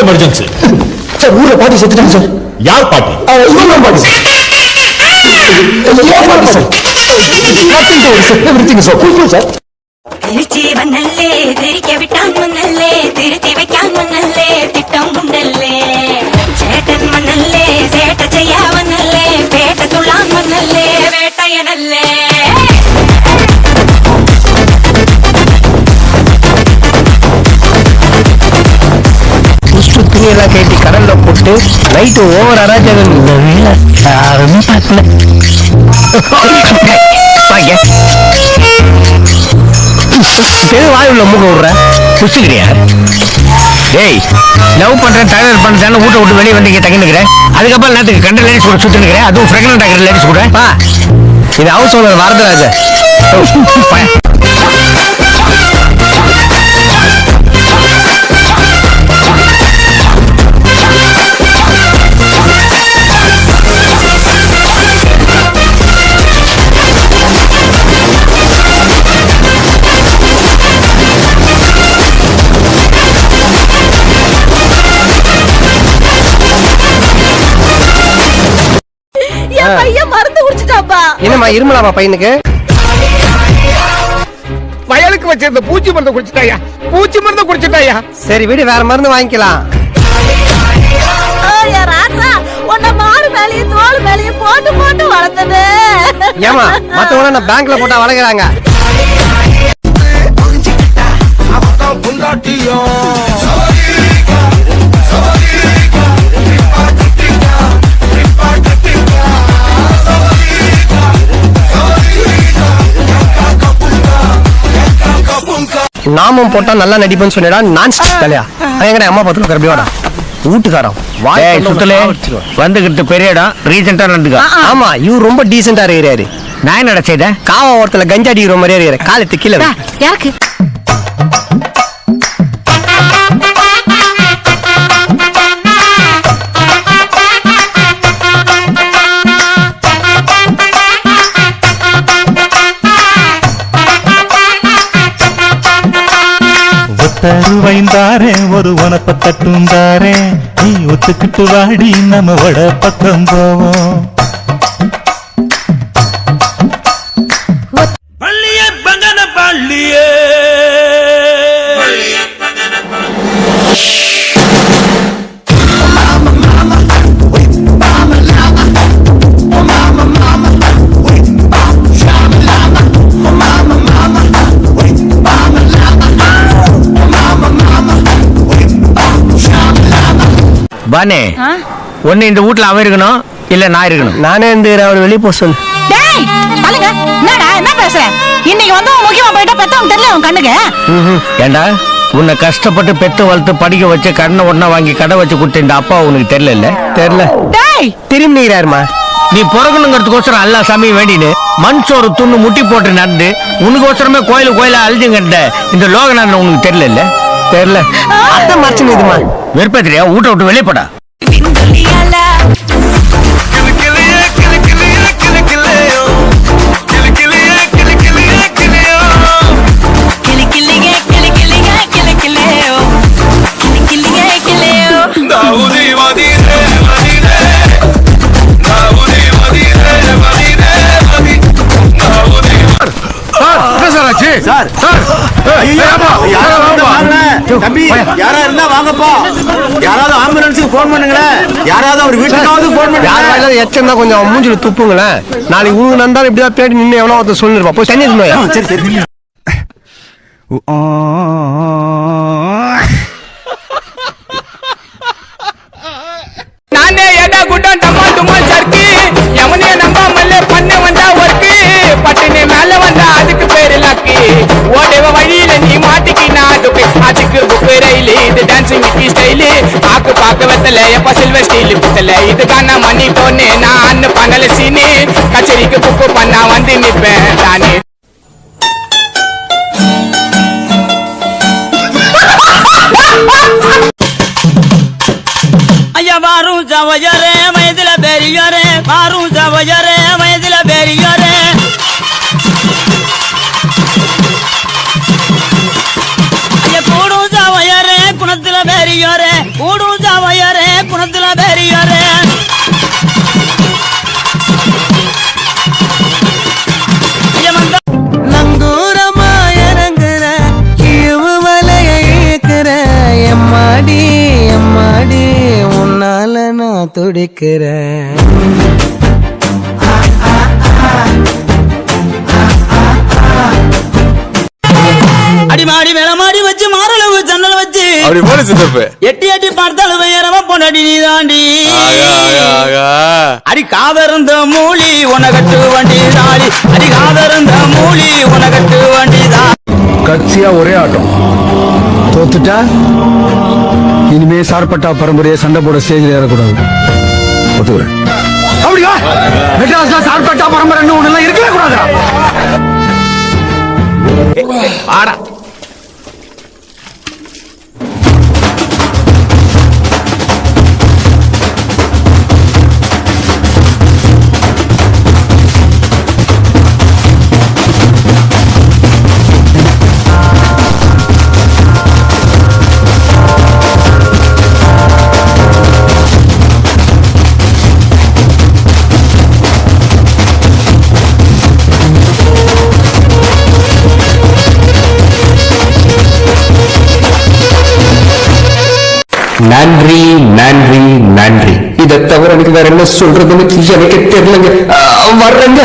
Emergency sir. ஊர்ல பாட்டி செத்துட்டாங்க சார். யார் பாட்டி? பாட்டி sir. Everything sir. Cool sir. Trichy வந்தல்லே திரிக்க விட்டான் மன்னல்லே திருத்தி வைக்கான் மன்னல்லே திட்டம் உண்டல்லே சேட்டன் மன்னல்லே சேட்ட செய்ய வந்தல்லே பேட்ட துளான் மன்னல்லே வேட்டையனல்லே துணியெல்லாம் கேட்டி கடல்ல போட்டு நைட்டு ஓவர் அராஜகம். இந்த வேலை யாருமே பார்க்கல. வாயுள்ள மூக்க விடுற குச்சிக்கிறியா? டேய், லவ் பண்றேன் டைலர் பண்றேன்னு வீட்டை விட்டு வெளியே வந்து தங்கினுக்கிறேன். அதுக்கப்புறம் நேரத்துக்கு கண்ட லேடிஸ் கூட சுத்தினுக்கிறேன். அதுவும் பிரெக்னன்ட் ஆகிற லேடிஸ் கூட. இது ஹவுஸ் ஓனர் வரதராஜ. என்னம்மா இருமலாமா பையனுக்கு? வயலுக்கு வச்சிருந்த பூச்சி மருந்து குடிச்சிட்டாயா? பூச்சி மருந்து குடிச்சிட்டாயா? சரி வீடு வேற மருந்து வாங்கிக்கலாம். போட்டு போட்டு வளர்த்தது. ஏமா மத்தவங்க நான் பேங்க்ல போட்டா வளர்க்குறாங்க. நாமம் போட்டா நல்லா நடிப்புன்னு சொன்னா நான் தலையா எங்கடா அம்மா பத்துல கரபியோட வீட்டுக்காரம் வந்துகிட்டு பெரிய இடம் ரீசெண்டா நடந்துக்கா. ஆமா இவர் ரொம்ப டீசெண்டா இருக்கிறாரு. நான் என்ன செய்த காவா ஓரத்துல கஞ்சா அடிக்கிற மாதிரி இருக்கிற காலத்து கீழே யாருக்கு தருவைந்தாரே ஒரு உனப்ப தட்டுந்தாரே நீ ஒத்துக்கிட்டு வாடி நம்ம வட பக்கம் போவோம். பள்ளியே பங்கன பள்ளியே பானே ஒண்ணு இந்த வீட்டுல அவன் இருக்கணும் இல்ல நான் இருக்கணும். நானே இந்த அவர் வெளியே போக சொல்லு. என்ன பேசுற? இன்னைக்கு வந்து முக்கியமா போயிட்டா பெத்தவங்க தெரியல உன் கண்ணுக்கு. ஏண்டா உன்னை கஷ்டப்பட்டு பெத்து வளர்த்து படிக்க வச்சு கண்ணை ஒன்னா வாங்கி கடை வச்சு கொடுத்த இந்த அப்பா உனக்கு தெரியல? தெரியல. திரும்பி நீராருமா நீ பிறக்கணுங்கிறதுக்கோசரம் எல்லா சாமியும் வேண்டினு மண் சோறு துண்ணு முட்டி போட்டு நடந்து உனக்கு கோயில அழிஞ்சுங்கட்ட இந்த லோகநாதன் உனக்கு தெரியல? தெரியல. அதான் மறைச்சு இதுமா வெறுப்பத்திரியா வீட்டை விட்டு வெளியே போடா. தம்பி யாரா இருந்தா வாங்கப்பா. யாராவது ஆம்புலன்ஸுக்கு போன் பண்ணுங்களேன். யாராவது அவர் வீட்டுக்காவது போன் பண்ணுங்க. எச்சம் தான் கொஞ்சம் மூஞ்சில துப்புங்களேன். நாளைக்கு ஊருக்கு நந்தாலும் இப்படிதான் பேடி நின்று எவனோ ஒருத்தர் சொல்லிருப்பா. போய் தண்ணி எடுத்துனோயா? சரி சரி. நானே ஏடா குட்டம் டம்மா தும்மா சர்க்கி எவனே நம்பாமல்ல பண்ண வந்தா ஒர்க்கு பட்டுனே மேல வந்தா அதுக்கு பேரு லக்கி. ஓடவ வழியில நீ மாட்டிக்கினா அதுக்கு புக்கு ரயிலு. இது டான்சிங் மிக்கி ஸ்டைலு. பாக்க வெத்தல எப்ப சில்வர் ஸ்டீல் புத்தல. இதுக்கான மணி போன்னு நான் பண்ணல சீனு. கச்சேரிக்கு புக்கு பண்ணா வந்து நிப்பேன் தானே. ஐயா வாரும் சவஜரே வயதுல பெரியோரே வாரும் சவஜரே வயதுல பெரியோரே. ஐயா கூடும் சவஜரே குணத்துல பெரியோரே கூடும் அடி உன்னால நான் துடிக்கிறேன். அடிமாடி மேலமாடி வச்சு மாரளவு ஜன்னல் வச்சு அப்படி போல சித்தப்பு எட்டி எட்டி பார்த்தாலும் வேறவ பொண்டாடி நீ தாண்டி. அடி காதருந்த மூலி உனகட்டு வண்டி தாடி. அடி காதருந்த மூலி உனகட்டு வண்டி தான். கட்சியா ஒரே ஆட்டம். தோத்துட்டா இனிமே சார்பட்டா பரம்பரையை சண்டை போட ஸ்டேஜில் ஏறக்கூடாது. ஒத்துக்கிறேன். அப்படியா? மெட்ராஸ்ல சார்பட்டா பரம்பரை ஒண்ணு இருக்கவே கூடாதா? ஆடா நன்றி நன்றி நன்றி. இதை தவிர எனக்கு வேற என்ன சொல்றதுன்னு எனக்கு தெரியலங்க. வர்றேங்க.